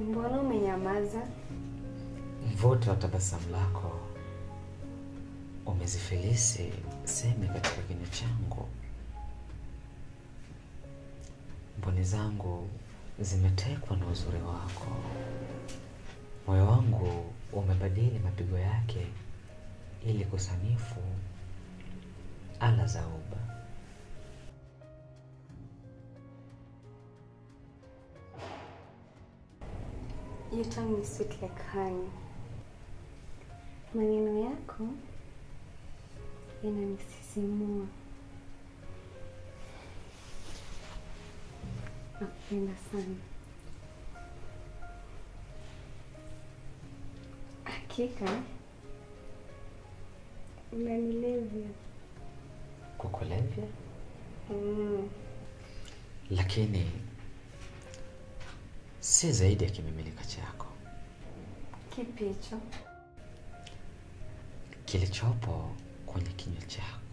Mbona umenyamaza? Mvuto wa tabasamu lako umezifilisi semi katika kinywa changu. Mboni zangu zimetekwa na uzuri wako. Moyo wangu umebadili mapigo yake ili kusanifu ala za uba. Your tongue is sweet like honey. Maneno yako yananisisimua. Nakupenda sana. Hakika unanilevya. Kukulevya? Lakini si zaidi ya kimiminika chako. Kipi hicho? Kilichopo kwenye kinywa chako.